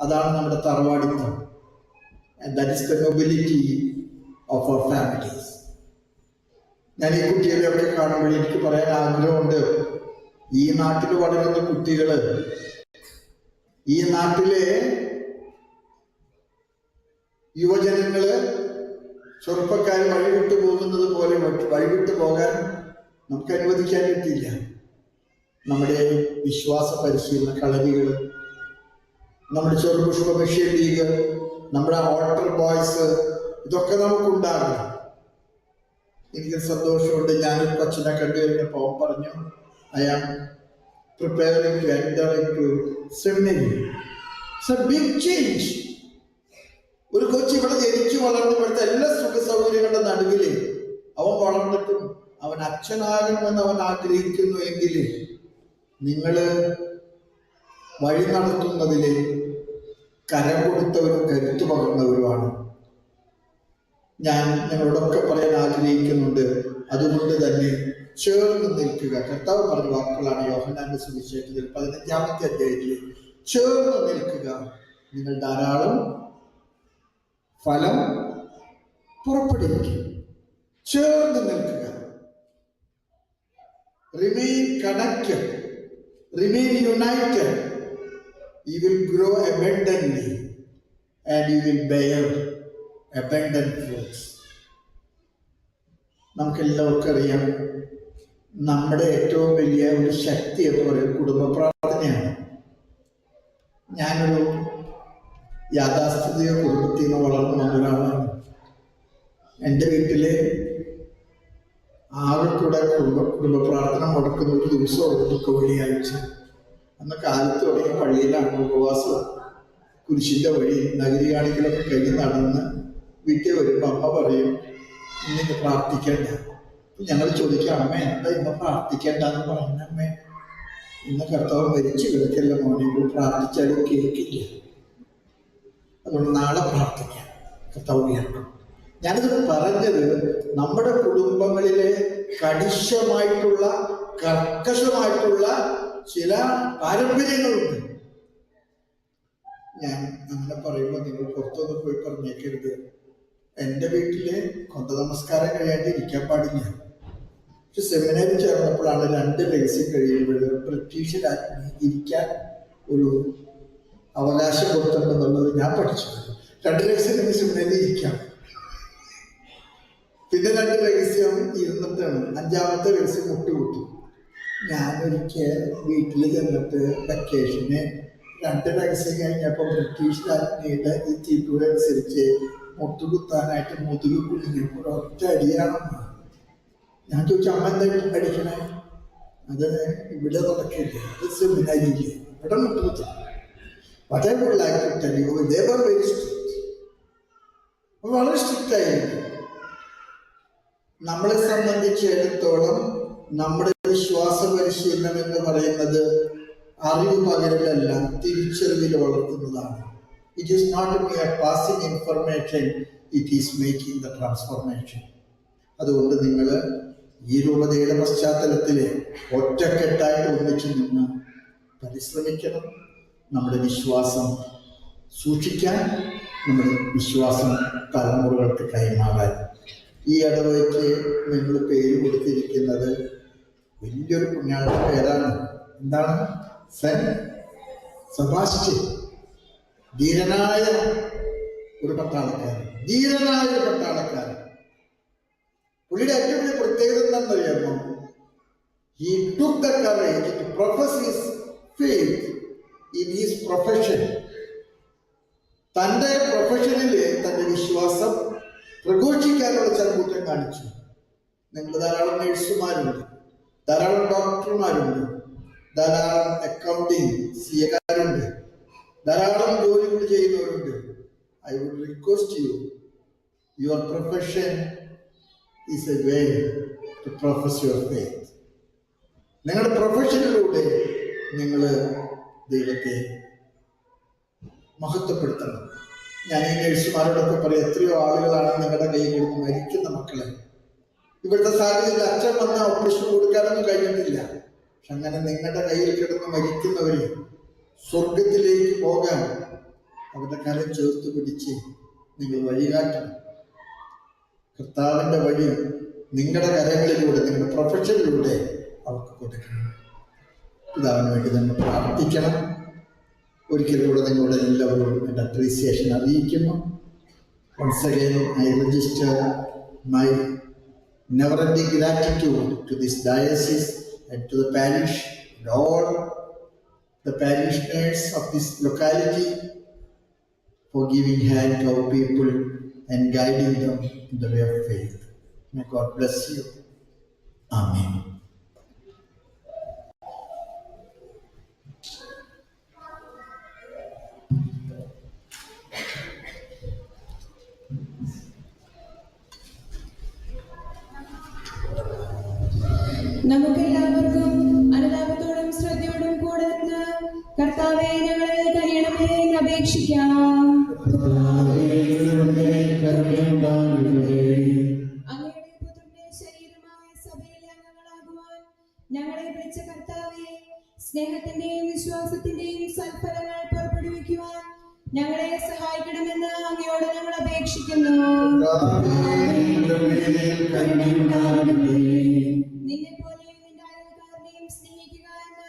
Speaker 4: അതാണ് നമ്മുടെ തറവാടിത്തം. And that is the nobility of our families. ഞാൻ ഈ കുട്ടികളെയൊക്കെ കാണുമ്പോൾ എനിക്ക് പറയാൻ ആഗ്രഹമുണ്ട്. ഈ നാട്ടിൽ വളരുന്ന കുട്ടികള്, ഈ നാട്ടിലെ യുവജനങ്ങള്, ചെറുപ്പക്കാർ വഴിവിട്ടു പോകുന്നത് പോലെ വഴിവിട്ടു പോകാൻ നമുക്ക് അനുവദിക്കാൻ പറ്റില്ല. നമ്മുടെ വിശ്വാസ പരിശീലന കളരികൾ, നമ്മുടെ ചെറുപുഷ്പ ബഷീർ ലീഗ്, നമ്മുടെ ഓൾട്ടർ ബോയ്സ്, ഇതൊക്കെ നമുക്കുണ്ടാകണം. എനിക്ക് സന്തോഷമുണ്ട്. ഞാനൊരു കൊച്ചിനെ കണ്ടു കഴിഞ്ഞപ്പോൾ അവൻ പറഞ്ഞു, I am preparing to enter into seminary. It's a big change. ഒരു കൊച്ചി ഇവിടെ ജനിച്ചു വളർന്ന് ഇവിടുത്തെ എല്ലാ സുഖ സൗകര്യങ്ങളുടെ നടുവില് അവൻ വളർന്നിട്ടും അവൻ അച്ഛനാകണമെന്ന് അവൻ ആഗ്രഹിക്കുന്നു എങ്കിൽ നിങ്ങൾ വഴി നടത്തുന്നതില് കരം കൊടുത്തവരും കരുത്തു പകർന്നവരുമാണ്. ഞാൻ നിങ്ങളോടൊക്കെ പറയാൻ ആഗ്രഹിക്കുന്നുണ്ട്. അതുകൊണ്ട് തന്നെ ചേർന്ന് നിൽക്കുക. കർത്താവ് പറഞ്ഞ വാക്കുകളാണ് യോഹന്നാന്റെ സുവിശേഷത്തിൽ 15-ാമത്തെ അധ്യായത്തിൽ. ചേർന്ന് നിൽക്കുക, നിങ്ങൾ ധാരാളം ഫലം പുറപ്പെടുവിക്കും. ചേർന്ന് നിൽക്കുക. Remain connected, remain United. You will grow abundantly and you will bear abundant fruits. നമുക്കെല്ലാവർക്കും അറിയാം, നമ്മുടെ ഏറ്റവും വലിയ ഒരു ശക്തി എന്ന് പറയുന്നത് കുടുംബ പ്രാർത്ഥനയാണ്. ഞാനൊരു യാഥാസ്ഥിതിക കുടുംബത്തിൽ നിന്ന് വളർന്നു വന്ന ഒരാളാണ്. എൻ്റെ വീട്ടിലെ ആകെ കൂടെ കുടുംബ പ്രാർത്ഥന മുടക്കുന്ന ഒരു ദിവസമുള്ളതൊക്കെ വെള്ളിയാഴ്ച. അന്ന് കാലത്ത് തുടങ്ങിയ പള്ളിയിലാണ് ഉപവാസം. കുരിശിൻ്റെ വഴി നഗരി കാണിക്കലൊക്കെ കഴിഞ്ഞ് നടന്ന് വീട്ടിൽ വരുമ്പോൾ അമ്മ പറയും, ഇന്നിന്ന് പ്രാർത്ഥിക്കേണ്ട. ഞങ്ങൾ ചോദിക്കാം, അമ്മ എന്താ ഇന്ന് പ്രാർത്ഥിക്കേണ്ടെന്ന് പറയുന്ന. അമ്മേ, ഇന്ന് കർത്താവ് മരിച്ചു കിടക്കല്ല മോനെ, ഇപ്പോൾ പ്രാർത്ഥിച്ചാലും കേൾക്കില്ല, അതുകൊണ്ട് നാളെ പ്രാർത്ഥിക്കാം, കർത്താവ് ഉയർത്തും. ഞാനിത് പറഞ്ഞത് നമ്മുടെ കുടുംബങ്ങളിലെ കർക്കശമായിട്ടുള്ള ചില പാരമ്പര്യങ്ങളുണ്ട്. ഞാൻ അങ്ങനെ പറയുമ്പോൾ നിങ്ങൾ പുറത്തൊന്നും പോയി പറഞ്ഞേക്കരുത്. എൻ്റെ വീട്ടിലെ കൊന്ത നമസ്കാരം കഴിയാണ്ട് ഇരിക്കാൻ പാടില്ല. പക്ഷെ സെമിനാരി ചേർന്നപ്പോഴാണ് 2 രഹസ്യം കഴിയുമ്പോൾ ബ്രിട്ടീഷ് രാജ്ഞി ഇരിക്കാൻ ഒരു അവകാശം കൊടുത്തിട്ടുണ്ടെന്നുള്ളത് ഞാൻ പഠിച്ചത്. 2 രഹസ്യം സെമിനാരി ഇരിക്കാം. പിന്നെ 2 രഹസ്യം ഇരുന്നിട്ടാണ് 5-ാമത്തെ വയസ്സിൽ മുട്ടുകുത്തി. ഞാനൊരിക്കൽ വീട്ടിൽ ചെന്നിട്ട് വെക്കേഷന് 2 വയസ്സ് കഴിഞ്ഞപ്പോൾ ബ്രിട്ടീഷ് രാജ്ഞിയുടെ ഈ തീറ്റൂടെ അനുസരിച്ച് മുട്ടുകുത്താനായിട്ട് മുതുകു കുഞ്ഞിപ്പോൾ ഒറ്റ അടിയാണെന്ന്. ഞാൻ ചോദിച്ചു, അമ്മ എന്തായിട്ട് അടിക്കണേ? അത് ഇവിടെ നടക്കില്ല, അത് സെമിനാരിയില്ലേ, ഇവിടെ മുട്ടുകുത്താം. What I would like to tell you, they were very strict. വളരെ സ്ട്രിക്റ്റ് ആയിരുന്നു. നമ്മളെ സംബന്ധിച്ചിടത്തോളം നമ്മുടെ വിശ്വാസ പരിശീലനം എന്ന് പറയുന്നത് അറിവ് പകരലല്ല, തിരിച്ചറിവിൽ വളർത്തുന്നതാണ്. It is not mere passing information, it is making the transformation. അതുകൊണ്ട് നിങ്ങൾ ഈ രൂപതയുടെ പശ്ചാത്തലത്തിൽ ഒറ്റക്കെട്ടായിട്ട് ഒന്നിച്ചു നിന്ന് പരിശ്രമിക്കണം. നമ്മുടെ വിശ്വാസം സൂക്ഷിക്കാൻ, നമ്മുടെ വിശ്വാസം തലമുറകൾക്ക് കൈമാറാൻ. ഈ ഇടവയ്ക്ക് നിങ്ങൾ പേര് കൊടുത്തിരിക്കുന്നത് വലിയൊരു പുണ്യാളന്റെ പേരാണ്. എന്താണ്? Saint Sebastian. ധീരനായ ഒരു പട്ടാളക്കാരൻ, ധീരനായ ഒരു പട്ടാളക്കാരൻ. പുള്ളിയുടെ ഏറ്റവും വലിയ പ്രത്യേകത എന്താണെന്നറിയാമോ? He took the courage to profess his faith in his profession. തൻ്റെ പ്രൊഫഷനിൽ തൻ്റെ വിശ്വാസം പ്രഘോഷിക്കാനുള്ള ചങ്കൂറ്റം കാണിച്ചു. നിങ്ങൾ ധാരാളം നേഴ്സുമാരുണ്ട്, ധാരാളം ഡോക്ടർമാരുണ്ട്, ധാരാളം അക്കൗണ്ടിങ് സിഎക്കാരുണ്ട്, ധാരാളം ജോലികൾ ചെയ്യുന്നവരുണ്ട്. I would request you, your profession is a way to profess your faith. നിങ്ങളുടെ പ്രൊഫഷനിലൂടെ നിങ്ങൾ ദൈവത്തെ മഹത്വപ്പെടുത്തണം. ഞാൻ ഈ നഴ്സുമാരോടൊക്കെ പറയും, എത്രയോ ആളുകളാണ് നിങ്ങളുടെ കയ്യിൽ കിടന്ന് മരിക്കുന്ന മക്കളെ. ഇവിടുത്തെ സാഹചര്യത്തിൽ അച്ഛൻ വന്ന ഓപ്പറേഷൻ കൊടുക്കാനൊന്നും കഴിഞ്ഞിട്ടില്ല. പക്ഷെ അങ്ങനെ നിങ്ങളുടെ കയ്യിൽ കിടന്ന് മരിക്കുന്നവര് സ്വർഗത്തിലേക്ക് പോകാൻ അവരുടെ കരം ചേർത്ത് പിടിച്ച് നിങ്ങൾ വഴികാട്ടണം. കർത്താവിൻ്റെ വഴി നിങ്ങളുടെ കരങ്ങളിലൂടെ, നിങ്ങളുടെ പ്രൊഫഷനിലൂടെ അവർക്ക് കൊടുക്കണം. പിതാവിന് വേണ്ടി നമ്മൾ പ്രാർത്ഥിക്കണം. ഒരിക്കലൂടെ നിങ്ങളുടെ എല്ലാവരും എൻ്റെ അപ്രീസിയേഷൻ അറിയിക്കുന്നു. Once again, I register my never-ending gratitude to this diocese and to the parish and all the parishioners of this locality for giving hand to our people and guiding them in the way of faith. May God bless you. Amen.
Speaker 2: നമുക്കെല്ലാവർക്കും അനുതാപത്തോടും ശ്രദ്ധയോടും കൂടെ നിന്ന് കർത്താവേ ഞങ്ങളെ കനിയണമേ എന്ന് അപേക്ഷിക്കാം. അങ്ങയുടെ പുത്രന്റെ ശരീരമായ സഭയിലെ അംഗങ്ങളാകുവാൻ ഞങ്ങളെ വിളിച്ച കർത്താവേ, സ്നേഹത്തിന്റെയും വിശ്വാസത്തിന്റെയും സൽഫലങ്ങൾ പുറപ്പെടുവിക്കുവാൻ ഞങ്ങളെ സഹായിക്കണമെന്ന് അങ്ങയോട് ഞങ്ങൾ അപേക്ഷിക്കുന്നു. നിന്നെ പോലെയും നിന്റെ അയൽക്കാരനെയും സ്നേഹിക്കുക എന്ന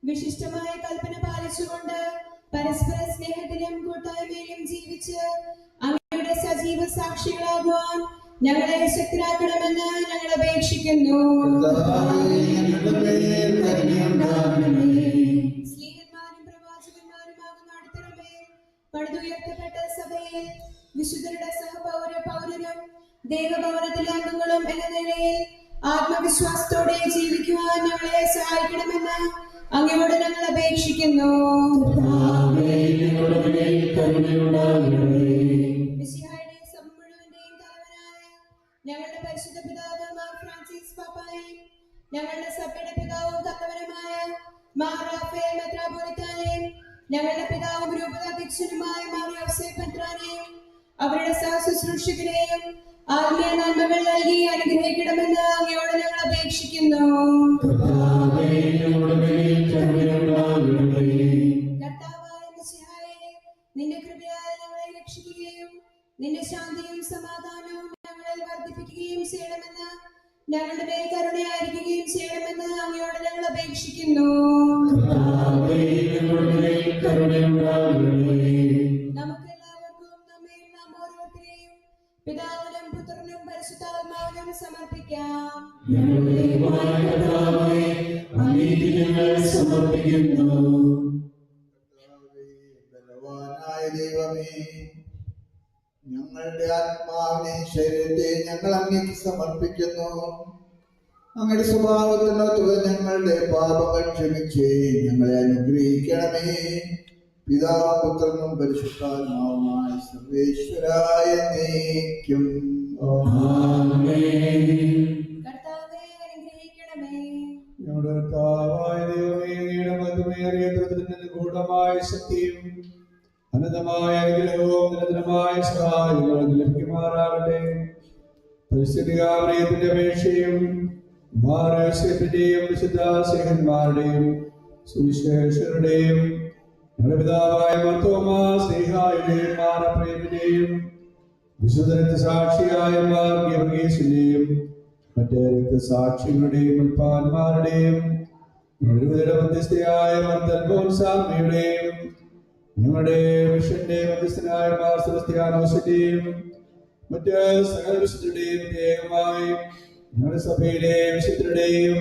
Speaker 2: വിശിഷ്ടമായ കൽപ്പന പാലിച്ചുകൊണ്ട് പരസ്പര സ്നേഹത്തിലും കൂട്ടായ്മയിലും ജീവിച്ച് അങ്ങയുടെ സജീവ സാക്ഷികളാകുവാൻ ഞങ്ങളെ ശക്തരാക്കണമെന്ന് ഞങ്ങൾ അപേക്ഷിക്കുന്നു. സ്നേഹന്മാരും പ്രവാചകന്മാരുമാകുന്ന അടുത്തറമേ പടുതുയർത്തപ്പെട്ട സഭയിൽ വിശുദ്ധരുടെ പൗരരും ദൈവഭവനത്തിലെ അംഗങ്ങളും എന്ന നിലയിൽ ആത്മവിശ്വാസത്തോടെ ജീവിക്കുവാൻ ഞങ്ങളെ സഹായിക്കണമെന്ന് അങ്ങയോട് ഞങ്ങൾ അപേക്ഷിക്കുന്നു. മിശിഹായുടെ സഭ മുഴുവന്റെയും തലവനായ ഞങ്ങളുടെ പരിശുദ്ധ പിതാവ് മാർ ഫ്രാൻസിസ് പാപ്പായെയും ഞങ്ങളുടെ സഭയുടെ പിതാവും തലവനുമായ മാർ റാഫേൽ മെത്രാപ്പൊലീത്താനെയും ഞങ്ങളുടെ പിതാവും രൂപതാധ്യക്ഷനുമായ മാർ യോസേഫ് മെത്രാനെയും അവരുടെ സഹശുശ്രൂഷകരെയും ആത്മീയ നന്മകൾ നൽകി അനുഗ്രഹിക്കണമെന്ന് അങ്ങയോട് ഞങ്ങൾ അപേക്ഷിക്കുന്നു. കർത്താവായ മിശിഹായെ, നിന്റെ കൃപയാൽ ഞങ്ങളെ രക്ഷിക്കുകയും നിന്റെ ശാന്തിയും സമാധാനവും ഞങ്ങളിൽ വർദ്ധിപ്പിക്കുകയും ചെയ്യണമെന്ന്, ഞങ്ങളുടെ മേൽ കരുണയായിരിക്കുകയും ചെയ്യണമെന്ന് അങ്ങയോട് ഞങ്ങൾ അപേക്ഷിക്കുന്നു. നമുക്കെല്ലാവർക്കും നമ്മെ നാം ഓരോരുത്തരെയും പിതാവിനും പുത്രനും പരിശുദ്ധാത്മാവിനും സമർപ്പിക്കാം.
Speaker 5: ഞങ്ങളുടെ ദൈവമായ കർത്താവേ, അങ്ങേക്ക് ഞങ്ങൾ സമർപ്പിക്കുന്നു.
Speaker 4: ബലവാനായ ദൈവമേ, ഞങ്ങളുടെ ആത്മാവിനെ ശരീരത്തെ ഞങ്ങൾ അങ്ങേക്ക് സമർപ്പിക്കുന്നു. അങ്ങയുടെ സ്വഭാവത്തിനൊത്ത് ഞങ്ങളുടെ പാപങ്ങൾ ക്ഷമിച്ച് ഞങ്ങളെ അനുഗ്രഹിക്കണമേ. പിതാവും പുത്രനും പരിശുദ്ധാത്മാവുമായ സർവേശ്വരായ നീക്കും.
Speaker 2: കർത്താവേ, അനുഗ്രഹിക്കണമേ.
Speaker 6: ഞങ്ങളുടെ കർത്താവായ ദൈവമേ, അങ്ങയുടെ മധുമേറിയ ദൃഢത്തിന് ഗൂഢമായ ശക്തിയും അനന്തമായ അനുഗ്രഹവും നിരന്തരമായ സഹായങ്ങളും ലഭ്യമാറാകട്ടെ. പരിസ്ഥിതികാമയത്തിന്റെ അപേക്ഷയും മാനവസേനയുടെയും വിശുദ്ധ സ്നേഹന്മാരുടെയും സുവിശേഷരുടെയും ഞങ്ങളുടെ പിതാവായ മർത്തോമാ സ്നേഹായുടെയും മാനപ്രേമിന്റെയും വിശുദ്ധ രക്തസാക്ഷിയായ മാർ ഗീവർഗീസിന്റെയും മറ്റ് രക്തസാക്ഷികളുടെയും ഉൽപ്പാന്മാരുടെയും ഞങ്ങളുടെ മധ്യസ്ഥയായ മർദ്ദൽബോത്സാമിയുടെയും ഞങ്ങളുടെ മിഷന്റെ മധ്യസ്ഥനായ മാർ സെബസ്ത്യാനോസിന്റെയും മറ്റ് സകല വിശുദ്ധരുടെയും പ്രത്യേകമായി ഞങ്ങളുടെ സഭയിലെ വിശുദ്ധരുടെയും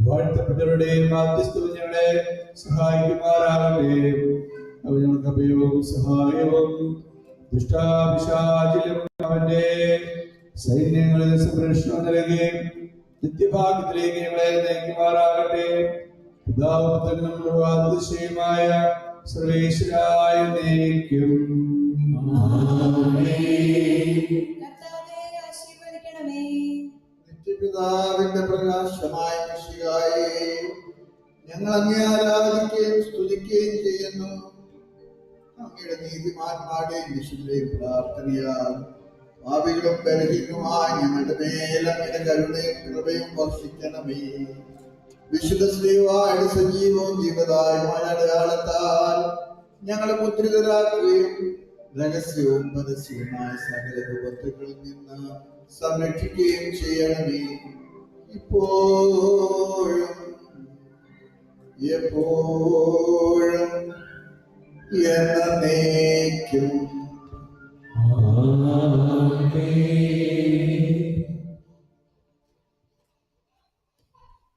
Speaker 6: വാഴ്ത്തപ്പെട്ടവരുടെയും മാധ്യസ്ഥവും ഞങ്ങളെ സഹായിക്കുമാറാകട്ടെ. അവ ഞങ്ങൾക്ക് അഭയവും സഹായവും ദുഷ്ടാഭിഷാചിലും അവന്റെ സൈന്യങ്ങളിൽ സംരക്ഷണം നൽകുകയും നിത്യഭാഗ്യത്തിലേക്ക് ഞങ്ങളെ നയിക്കുമാറാകട്ടെ. പിതാവും അതിശയമായ സർവേശ്വരായ നീക്കും.
Speaker 2: കർത്താവേ, ആശീർവദിക്കണമേ.
Speaker 4: നിത്യപിതാവിന്റെ പ്രകാശമായ മിശിഹായേ, ഞങ്ങൾ അങ്ങേ ആരാധിക്കുകയും സ്തുതിക്കുകയും ചെയ്യുന്നു. അങ്ങയുടെ നീതിമാന്മാരുടെയും വിശുദ്ധയും പ്രാർത്ഥനയാൽ പാപികളും ബലഹീനവുമായ ഞങ്ങളുടെ മേൽ അങ്ങയുടെ കരുണയും കൃപയും വർഷിക്കണമേ. വിശുദ്ധ സ്ലീവായുടെ സജീവവും ജീവദായകമായ അടയാളത്താൽ ഞങ്ങളെ മുദ്രിതരാക്കുകയും രഹസ്യവും പരസ്യവുമായ സകല വിപത്തുകളിൽ നിന്ന് സംരക്ഷിക്കുകയും ചെയ്യണമേ. ഇപ്പോഴും എപ്പോഴും എന്നേക്കും.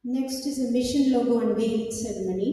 Speaker 7: Next is a mission logo unveiling ceremony.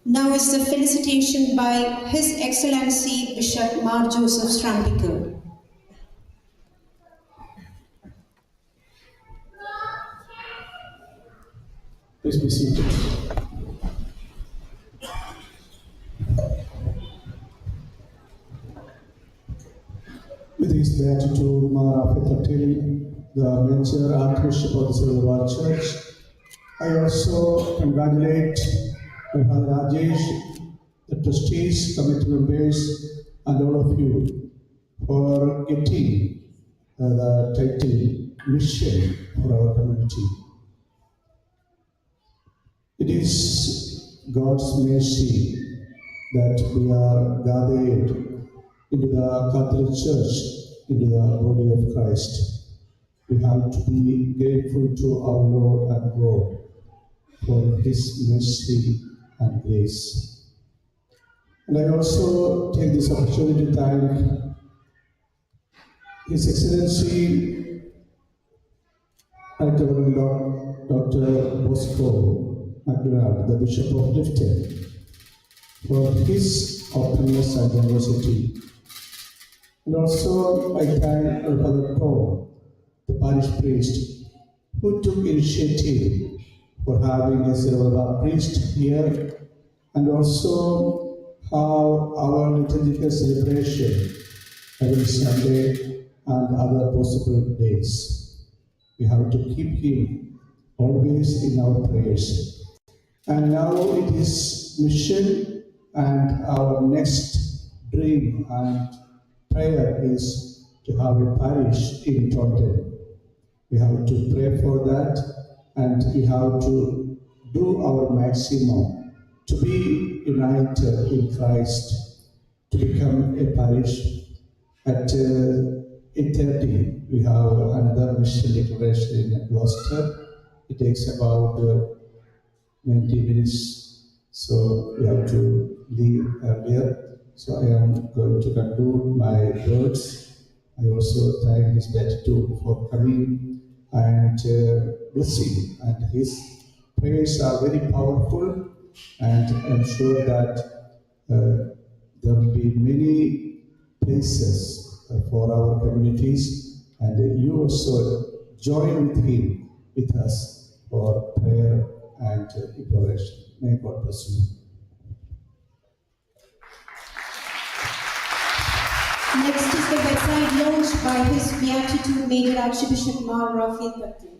Speaker 7: Now is the felicitation by His Excellency Bishop Mar Joseph Strampiker.
Speaker 6: Please be seated. With his beatitude, Mar Apithatil, the major Archbishop of the Silver Church, I also congratulate Father Rajesh, the trustees, committee members, and all of you for getting the title mission for our community. It is God's mercy that we are gathered into the Catholic Church, into the body of Christ. We have to be grateful to our Lord and God for His mercy and grace. And I also take this opportunity to thank His Excellency Reverend Dr. Bosco McDonald, the Bishop of Clifton, for his openness and generosity. And also I thank Father Paul, the parish priest, who took initiative for having a silver priest here and also have our liturgical celebration every Sunday and other possible days. We have to keep him always in our prayers. And now it is mission, and our next dream and prayer is to have a parish in Taunton. We have to pray for that, and we have to do our maximum to be united in Christ, to become a parish. At 8:30, we have another mission declaration in Gloucester. It takes about 90 minutes, so we have to leave earlier. So I am going to conclude my words. I also thank His Beatitude for coming and blessing, and his prayers are very powerful, and I'm sure that there will be many places for our communities, and you also join with him, with us, for prayer and imploration. May God bless you.
Speaker 7: Next is the bedside launch by His Beatitude Major Archbishop Mar Raphael Patil.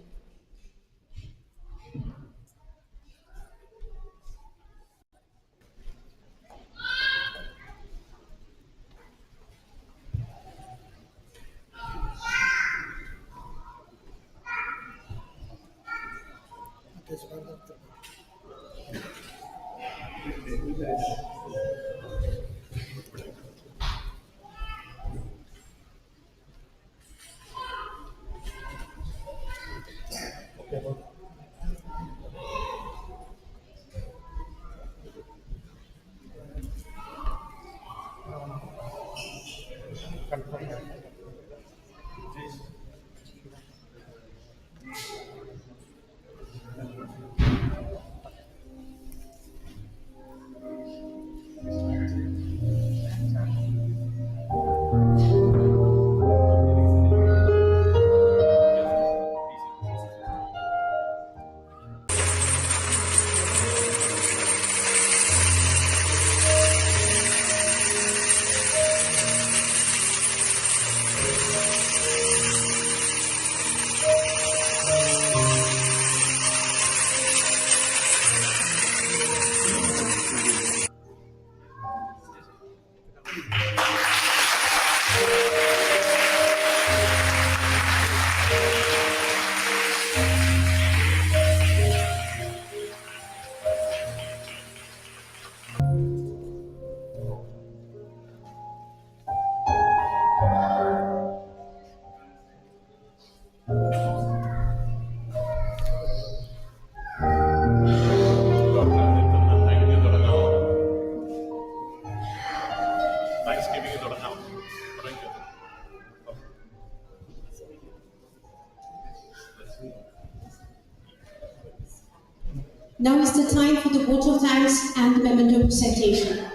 Speaker 7: Now is the time for the vote of thanks and the memento presentation.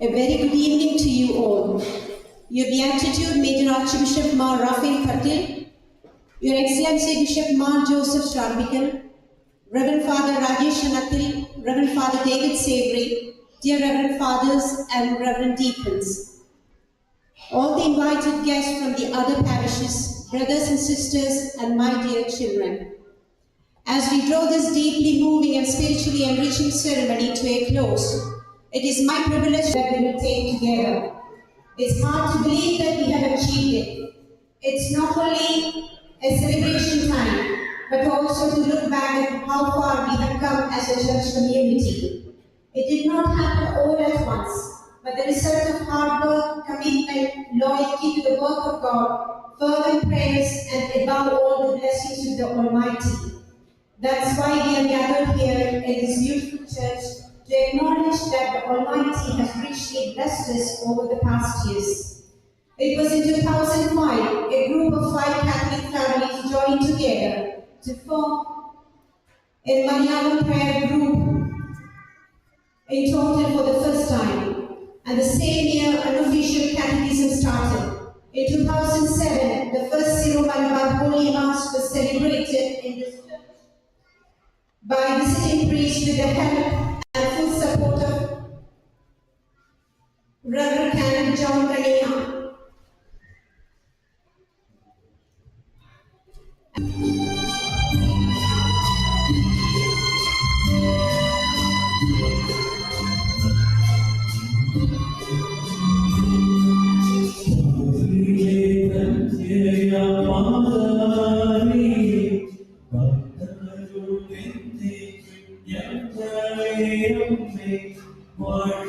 Speaker 7: A very good evening to you all. Your Beatitude Major Archbishop Mar Raphael Patil, Your Excellency Bishop Mar Joseph Shrambikal, Reverend Father Rajesh Anathil, Reverend Father David Savory, dear Reverend Fathers and Reverend Deacons, all the invited guests from the other parishes, brothers and sisters, and my dear children. As we draw this deeply moving and spiritually enriching ceremony to a close, it is my privilege that we will take together. It's hard to believe that we have achieved it. It's not only a celebration time, but also to look back at how far we have come as a church community. It did not happen all at once, but the result of hard work, commitment, loyalty to the work of God, fervent prayers, and above all the blessings of the Almighty. That's why we are gathered here in this beautiful church to acknowledge that the Almighty has richly blessed us over the past years. It was in 2005, a group of 5 Catholic families joined together to form a Malayalam prayer group in total for the first time. And the same year, unofficial catechism started. In 2007, the first Syro-Malabar Holy Mass was celebrated in this church by visiting priests with the help and full support of Reverend Canon John Kania.
Speaker 5: What